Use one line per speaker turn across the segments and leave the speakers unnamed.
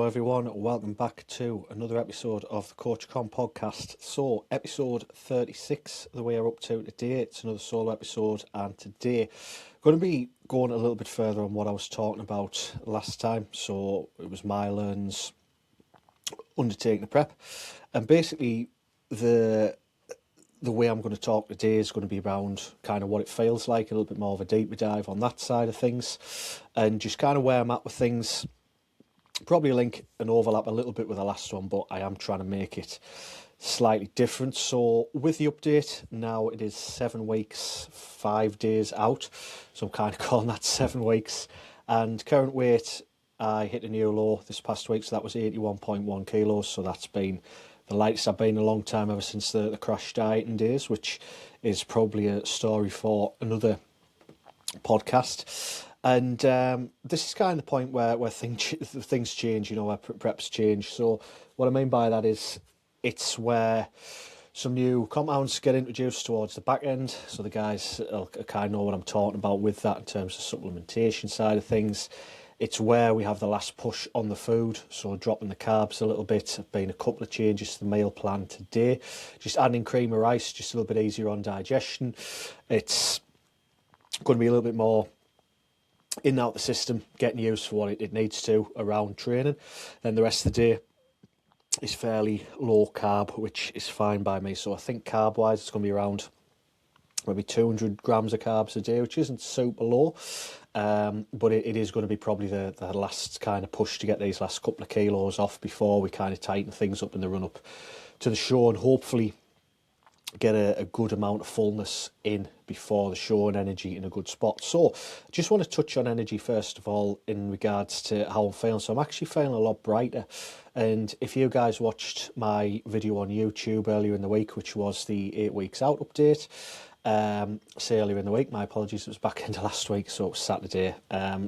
everyone, welcome back to another episode of the Coach Con podcast. So episode 36 the way we're up to today. It's another solo episode, and today going to be going a little bit further on what I was talking about last time. So it was my learns undertaking the prep, and basically the way I'm going to talk today is going to be around kind of what it feels like, a little bit more of a deeper dive on that side of things, and just kind of where I'm at with things. Probably link and overlap a little bit with the last one, but I am trying to make it slightly different. So with the update, now it is 7 weeks, 5 days out. So I'm kind of calling that 7 weeks. And current weight, I hit a new low this past week, so that was 81.1 kilos. So that's been the lightest I've been in a long time, ever since the crash dieting days, which is probably a story for another podcast. And this is kind of the point where things change, where preps change. So what I mean by that is it's where some new compounds get introduced towards the back end. So the guys will kind of know what I'm talking about with that in terms of supplementation side of things. It's where we have the last push on the food, so dropping the carbs a little bit. Have been a couple of changes to the meal plan today. Just adding cream of rice, just a little bit easier on digestion. It's going to be a little bit more in and out the system, getting used for what it needs to around training. Then the rest of the day is fairly low carb, which is fine by me. So I think carb wise it's going to be around maybe 200 grams of carbs a day, which isn't super low, but it is going to be probably the last kind of push to get these last couple of kilos off before we kind of tighten things up in the run up to the show, and hopefully get a good amount of fullness in before the show and energy in a good spot. So I just want to touch on energy first of all in regards to how I'm feeling. So I'm actually feeling a lot brighter, and if you guys watched my video on YouTube earlier in the week, which was the 8 weeks out update, say earlier in the week, my apologies, it was back into last week, so it was Saturday.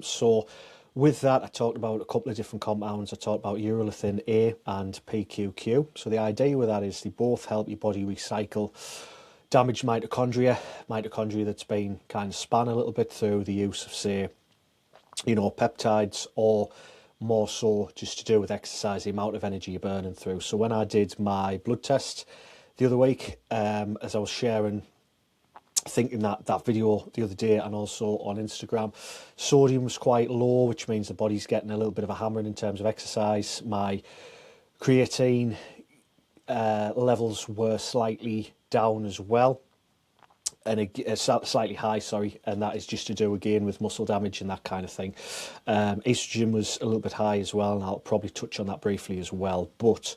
So with that, I talked about a couple of different compounds. I talked about urolithin A and PQQ. So the idea with that is they both help your body recycle damaged mitochondria that's been kind of spun a little bit through the use of, say, peptides, or more so just to do with exercise, the amount of energy you're burning through. So when I did my blood test the other week, as I was sharing, thinking that video the other day and also on Instagram, sodium was quite low, which means the body's getting a little bit of a hammering in terms of exercise. My creatine levels were slightly down as well, and slightly high, and that is just to do again with muscle damage and that kind of thing. Estrogen was a little bit high as well, and I'll probably touch on that briefly as well. But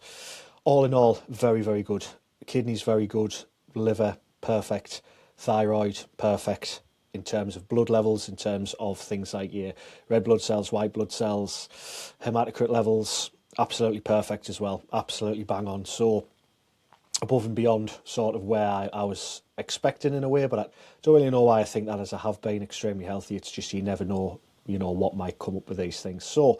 all in all, very, very good. Kidneys very good, liver perfect, thyroid perfect in terms of blood levels, in terms of things like your red blood cells, white blood cells, hematocrit levels, absolutely perfect as well, absolutely bang on. So above and beyond sort of where I was expecting in a way, but I don't really know why I think that, as I have been extremely healthy. It's just you never know, what might come up with these things. So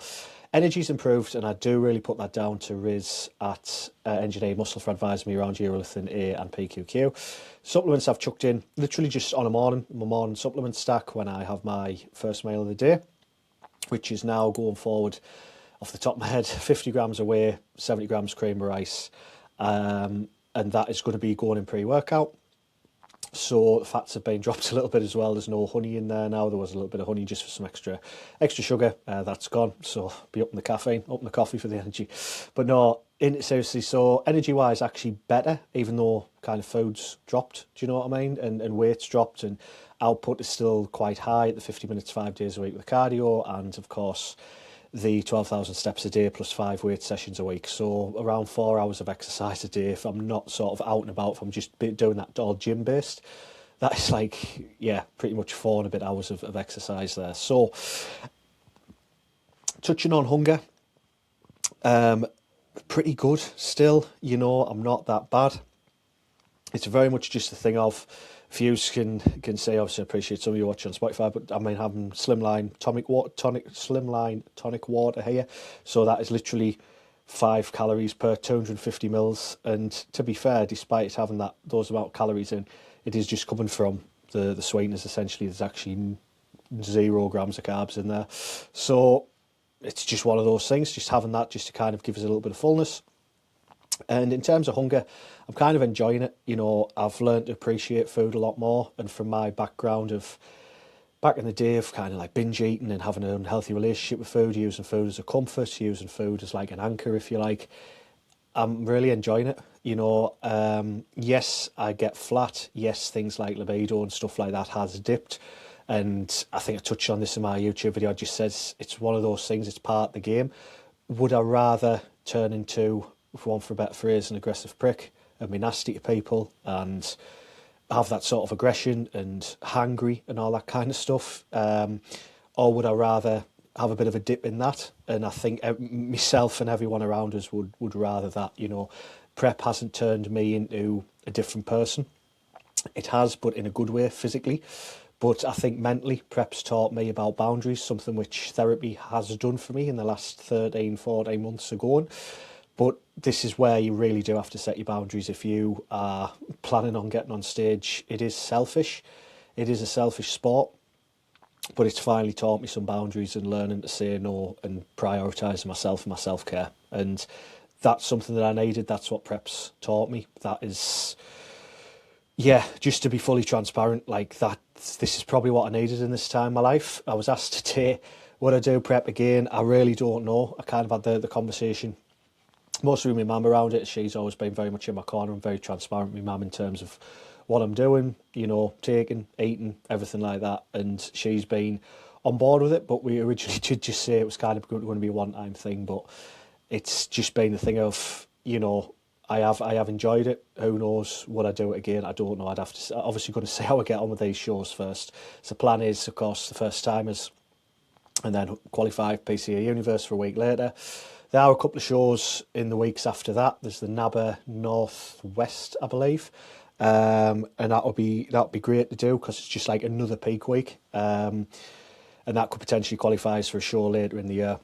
energy's improved, and I do really put that down to Riz at Engineered Muscle for advising me around urolithin A and PQQ. Supplements I've chucked in literally just on my morning supplement stack when I have my first meal of the day, which is now going forward off the top of my head 50 grams of whey, 70 grams cream of rice, and that is going to be going in pre-workout. So the fats have been dropped a little bit as well. There's no honey in there now. There was a little bit of honey just for some extra sugar. That's gone. So be up in the caffeine, up in the coffee for the energy. But no, seriously, so energy-wise, actually better, even though kind of food's dropped. Do you know what I mean? And weight's dropped, and output is still quite high at the 50 minutes, 5 days a week with cardio, and of course the 12,000 steps a day plus 5 weight sessions a week. So around 4 hours of exercise a day if I'm not sort of out and about, if I'm just doing that all gym based. That is pretty much 4 and a bit hours of exercise there. So touching on hunger, pretty good still, I'm not that bad. It's very much just a thing of, if you can say, obviously I appreciate some of you watching on Spotify, but I mean having Slimline tonic water here, so that is literally 5 calories per 250 mils, and to be fair, despite having those amount of calories in, it is just coming from the sweeteners essentially. There's actually 0 grams of carbs in there, so it's just one of those things, just having that just to kind of give us a little bit of fullness. And in terms of hunger, I'm kind of enjoying it. You know, I've learned to appreciate food a lot more. And from my background of back in the day of kind of like binge eating and having an unhealthy relationship with food, using food as a comfort, using food as like an anchor, if you like, I'm really enjoying it. You know, yes, I get flat. Yes, things like libido and stuff like that has dipped. And I think I touched on this in my YouTube video. I just says it's one of those things, it's part of the game. Would I rather turn into, for one for a better phrase, an aggressive prick and be nasty to people and have that sort of aggression and hangry and all that kind of stuff? Or would I rather have a bit of a dip in that? And I think myself and everyone around us would rather that. You know, prep hasn't turned me into a different person. It has, but in a good way, physically. But I think mentally, prep's taught me about boundaries, something which therapy has done for me in the last 13, 14 months ago. But this is where you really do have to set your boundaries if you are planning on getting on stage. It is selfish. It is a selfish sport. But it's finally taught me some boundaries and learning to say no and prioritising myself and my self-care. And that's something that I needed. That's what prep's taught me. That is, yeah, just to be fully transparent, like that, this is probably what I needed in this time of my life. I was asked today, would I do prep again? I really don't know. I kind of had the conversation mostly with my mum around it. She's always been very much in my corner and very transparent with my mum in terms of what I'm doing, you know, taking, eating, everything like that. And she's been on board with it, but we originally did just say it was kind of going to be a one-time thing. But it's just been the thing of, you know, I have enjoyed it. Who knows, would I do it again? I don't know. I'd have to obviously going to see how I get on with these shows first. So the plan is, of course, the first timers, and then qualify PCA Universe for a week later. There are a couple of shows in the weeks after that. There's the NABA Northwest, I believe, and that would be great to do because it's just like another peak week, and that could potentially qualify us for a show later in the year.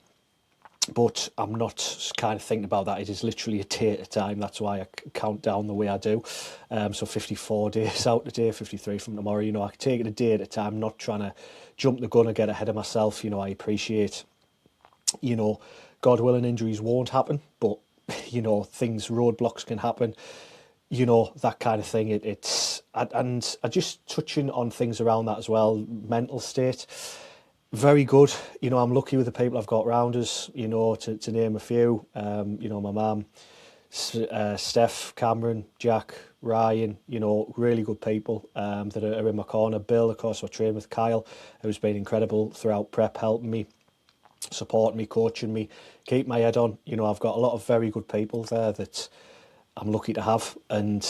But I'm not kind of thinking about that. It is literally a day at a time. That's why I count down the way I do. So 54 days out today, 53 from tomorrow. You know, I can take it a day at a time, not trying to jump the gun or get ahead of myself. You know, I appreciate, you know, God willing, injuries won't happen. But, you know, roadblocks can happen. You know, that kind of thing. And I just touching on things around that as well. Mental state. Very good. You know, I'm lucky with the people I've got around us, you know, to name a few. You know, my mum, Steph, Cameron, Jack, Ryan, you know, really good people that are in my corner. Bill, of course, I train with Kyle, who's been incredible throughout prep, helping me, supporting me, coaching me, keep my head on. You know, I've got a lot of very good people there that I'm lucky to have. And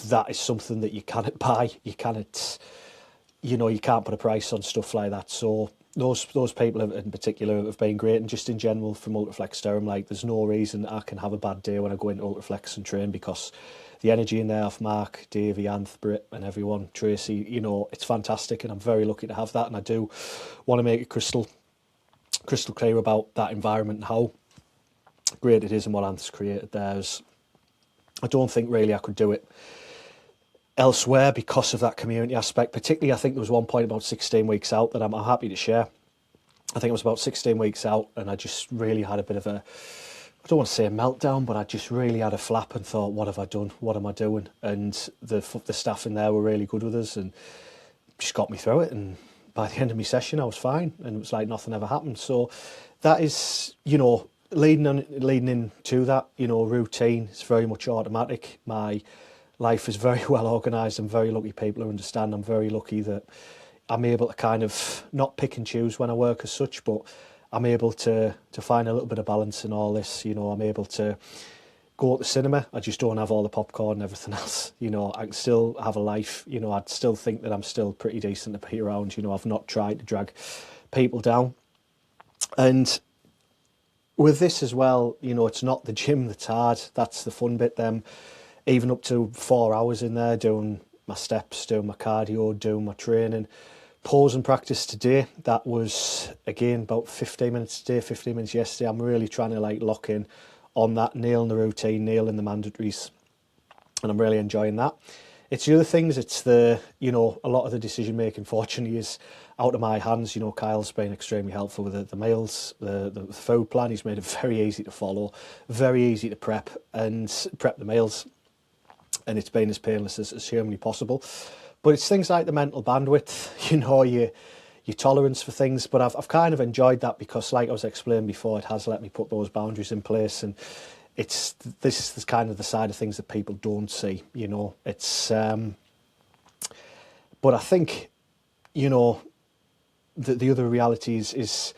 that is something that you cannot buy. You cannot... You know, you can't put a price on stuff like that. So those people in particular have been great. And just in general from Ultraflex Durham, like there's no reason I can have a bad day when I go into Ultraflex and train, because the energy in there off Mark, Davey, Anth, Britt and everyone, Tracy, you know, it's fantastic. And I'm very lucky to have that. And I do want to make it crystal clear about that environment and how great it is and what Anth's created there. I don't think really I could do it elsewhere because of that community aspect. Particularly, I think there was one point about 16 weeks out that I'm happy to share. I think it was about 16 weeks out and I just really had a bit of a, I don't want to say a meltdown, but I just really had a flap and thought, what have I done? What am I doing? And the staff in there were really good with us and just got me through it. And by the end of my session, I was fine. And it was like nothing ever happened. So that is, you know, leading into that, you know, routine is very much automatic. My life is very well organised. I'm very lucky people who understand. I'm very lucky that I'm able to kind of not pick and choose when I work as such, but I'm able to find a little bit of balance in all this. You know, I'm able to go to the cinema. I just don't have all the popcorn and everything else. You know, I can still have a life. You know, I'd still think that I'm still pretty decent to be around. You know, I've not tried to drag people down. And with this as well, you know, it's not the gym that's hard. That's the fun bit. Even up to 4 hours in there doing my steps, doing my cardio, doing my training. Pause and practice today, that was again about 15 minutes today, 15 minutes yesterday. I'm really trying to like lock in on that, nailing the routine, nailing the mandatories, and I'm really enjoying that. it's the other things. It's the, a lot of the decision making, fortunately, is out of my hands. Kyle's been extremely helpful with the meals, the food plan. He's made it very easy to follow, very easy to prep the meals, and it's been as painless as humanly possible. But it's things like the mental bandwidth, your tolerance for things. But I've kind of enjoyed that because, like I was explaining before, it has let me put those boundaries in place, and this is kind of the side of things that people don't see. It's but I think the other reality is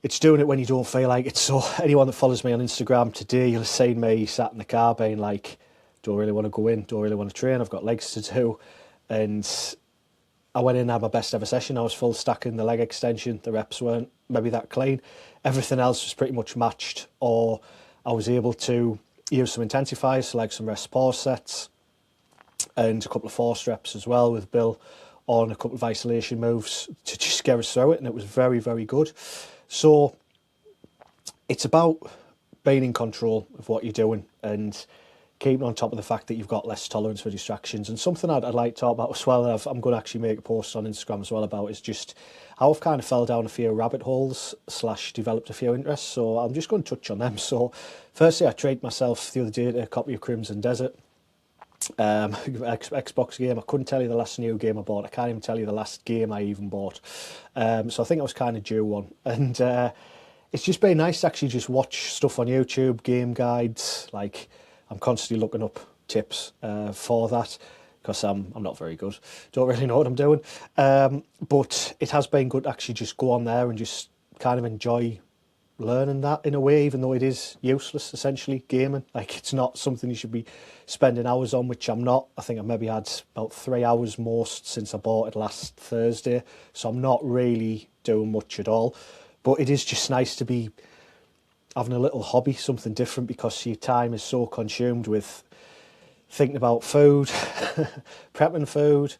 it's doing it when you don't feel like it. So anyone that follows me on Instagram today, you'll have seen me sat in the car being like, don't really want to go in, don't really want to train, I've got legs to do. And I went in and had my best ever session. I was full stacking the leg extension. The reps weren't maybe that clean. Everything else was pretty much matched, or I was able to use some intensifiers, so like some rest pause sets and a couple of force reps as well with Bill on a couple of isolation moves to just get us through it. And it was very, very good. So it's about being in control of what you're doing and keeping on top of the fact that you've got less tolerance for distractions. And something I'd like to talk about as well, and I'm going to actually make a post on Instagram as well about, is just how I've kind of fell down a few rabbit holes / developed a few interests. So I'm just going to touch on them. So firstly, I treated myself the other day to a copy of Crimson Desert, Xbox game. I couldn't tell you the last new game I bought. I can't even tell you the last game I even bought. So I think I was kind of due one. And it's just been nice to actually just watch stuff on YouTube, game guides. Like, I'm constantly looking up tips for that because I'm not very good. Don't really know what I'm doing. But it has been good to actually just go on there and just kind of enjoy learning that in a way, even though it is useless, essentially, gaming. Like, it's not something you should be spending hours on, which I'm not. I think I've maybe had about 3 hours most since I bought it last Thursday. So I'm not really doing much at all. But it is just nice to be having a little hobby, something different, because your time is so consumed with thinking about food, prepping food,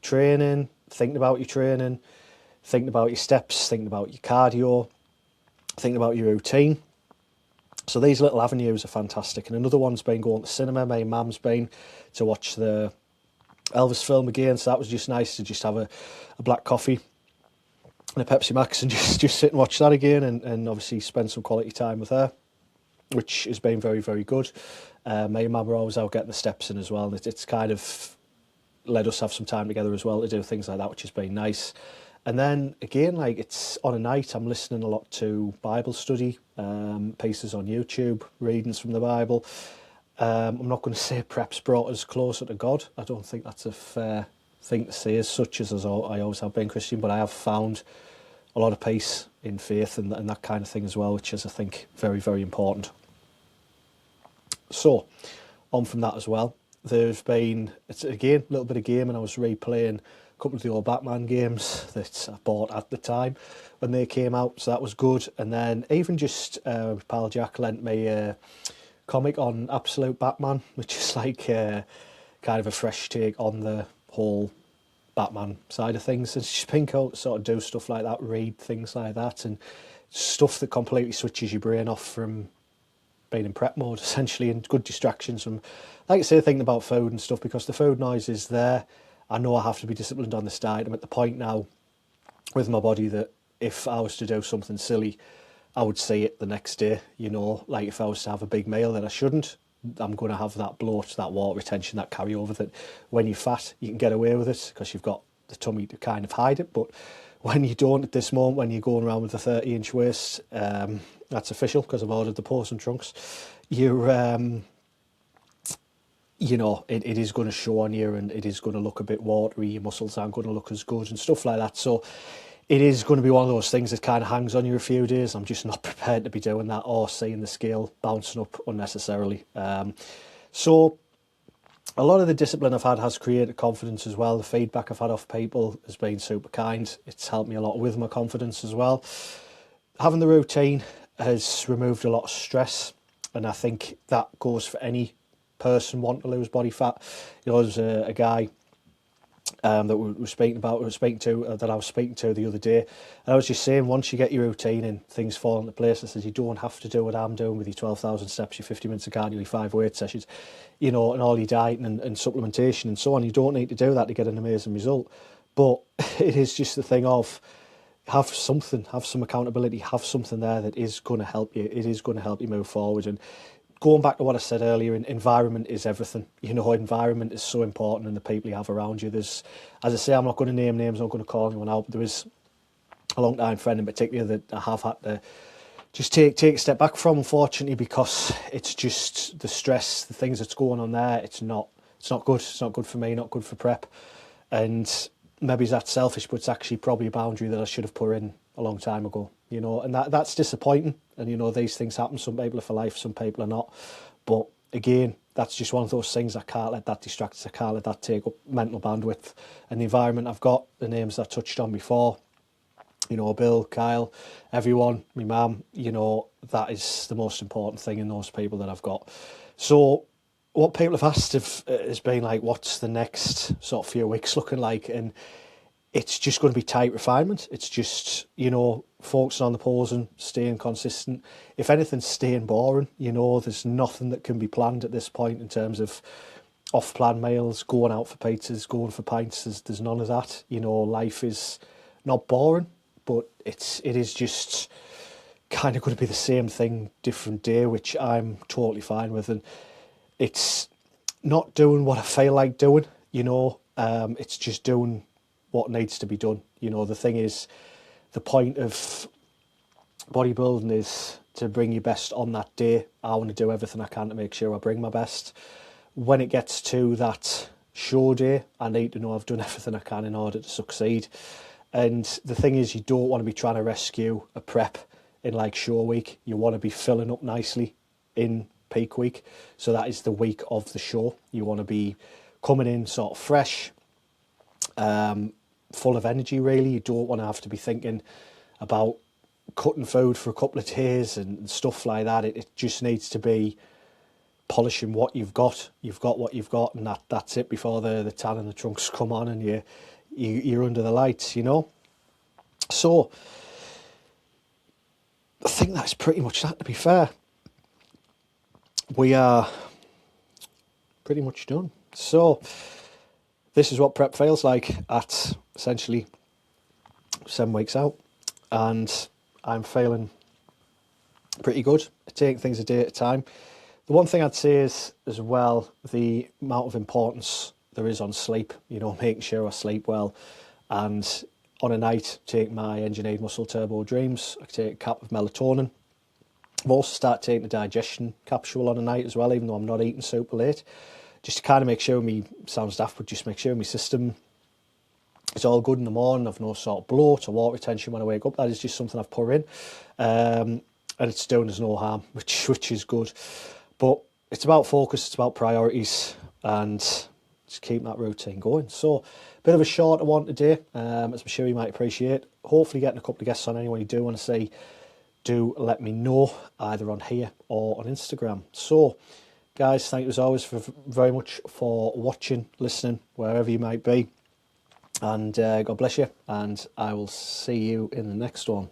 training, thinking about your training, thinking about your steps, thinking about your cardio, thinking about your routine. So these little avenues are fantastic. And another one's been going to the cinema. My mum's been to watch the Elvis film again, so that was just nice to just have a black coffee and a Pepsi Max and just sit and watch that again, and obviously spend some quality time with her, which has been very, very good. Me and Mum are always out getting the steps in as well, and it's kind of let us have some time together as well to do things like that, which has been nice. And then again, like, it's on a night, I'm listening a lot to Bible study, pieces on YouTube, readings from the Bible. I'm not going to say prep's brought us closer to God. I don't think that's a fair thing to say, as such as I always have been Christian, but I have found a lot of peace in faith and that kind of thing as well, which is, I think, very, very important. So, on from that as well, there's been, it's again, a little bit of gaming. I was replaying a couple of the old Batman games that I bought at the time when they came out, so that was good. And then even just pal Jack lent me a comic on Absolute Batman, which is like kind of a fresh take on the whole Batman side of things. It's just been cool to sort of do stuff like that, read things like that, and stuff that completely switches your brain off from being in prep mode, essentially, and good distractions from, like I say, thinking about food and stuff, because the food noise is there. I know I have to be disciplined on this diet. I'm at the point now with my body that if I was to do something silly, I would see it the next day. Like if I was to have a big meal that I shouldn't, I'm going to have that bloat, that water retention, that carryover, that when you're fat, you can get away with it because you've got the tummy to kind of hide it. But when you don't at this moment, when you're going around with a 30-inch waist, that's official because I've ordered the pause and trunks, you're, it is going to show on you, and it is going to look a bit watery. Your muscles aren't going to look as good and stuff like that. So it is going to be one of those things that kind of hangs on you a few days. I'm just not prepared to be doing that or seeing the scale bouncing up unnecessarily. So a lot of the discipline I've had has created confidence as well. The feedback I've had off people has been super kind. It's helped me a lot with my confidence as well. Having the routine has removed a lot of stress, and I think that goes for any person wanting to lose body fat. There's a guy that we were speaking about, that I was speaking to the other day. And I was just saying, once you get your routine and things fall into place, I said, you don't have to do what I'm doing with your 12,000 steps, your 50 minutes of cardio, your 5 weight sessions, and all your dieting and supplementation and so on. You don't need to do that to get an amazing result. But it is just the thing of, have some accountability, have something there that is going to help you. It is going to help you move forward. And going back to what I said earlier, environment is everything. Environment is so important, and the people you have around you. There's, as I say, I'm not going to name names, I'm not going to call anyone out, but there is a long time friend in particular that I have had to just take a step back from, unfortunately, because it's just the stress, the things that's going on there. It's not good. It's not good for me, not good for prep. And maybe that's selfish, but it's actually probably a boundary that I should have put in a long time ago, and that's disappointing. And, these things happen. Some people are for life, some people are not. But again, that's just one of those things. I can't let that distract us. I can't let that take up mental bandwidth. And the environment I've got, the names I touched on before, Bill, Kyle, everyone, my mum, that is the most important thing in those people that I've got. So what people have asked has been like, what's the next sort of few weeks looking like? And it's just going to be tight refinement. It's just, focusing on the posing, staying consistent. If anything, staying boring. There's nothing that can be planned at this point in terms of off-plan meals, going out for pizzas, going for pints. There's none of that. Life is not boring, but it is just kind of going to be the same thing, different day, which I'm totally fine with. And it's not doing what I feel like doing, it's just doing what needs to be done. The thing is, the point of bodybuilding is to bring your best on that day. I want to do everything I can to make sure I bring my best. When it gets to that show day, I need to know I've done everything I can in order to succeed. And the thing is, you don't want to be trying to rescue a prep in like show week. You want to be filling up nicely in peak week. So that is the week of the show. You want to be coming in sort of fresh, full of energy, really. You don't want to have to be thinking about cutting food for a couple of days and stuff like that. It just needs to be polishing what you've got. You've got what you've got, and that's it before the tan and the trunks come on and you're under the lights, So I think that's pretty much that, to be fair. We are pretty much done. So this is what prep feels like at essentially 7 weeks out, and I'm feeling pretty good, taking things a day at a time. The one thing I'd say is, as well, the amount of importance there is on sleep, making sure I sleep well. And on a night, take my engineered muscle turbo dreams. I take a cap of melatonin. I've also started taking a digestion capsule on a night as well, even though I'm not eating super late, just to kind of make sure sounds daft, but just make sure my system is all good in the morning. I've no sort of bloat or water retention when I wake up. That is just something I've put in. And it's doing us no harm, which is good. But it's about focus, it's about priorities, and just keep that routine going. So, a bit of a shorter one today, as I'm sure you might appreciate. Hopefully getting a couple of guests on. Anyone you do want to see, do let me know, either on here or on Instagram. So, guys, thank you as always very much for watching, listening, wherever you might be. And God bless you, and I will see you in the next one.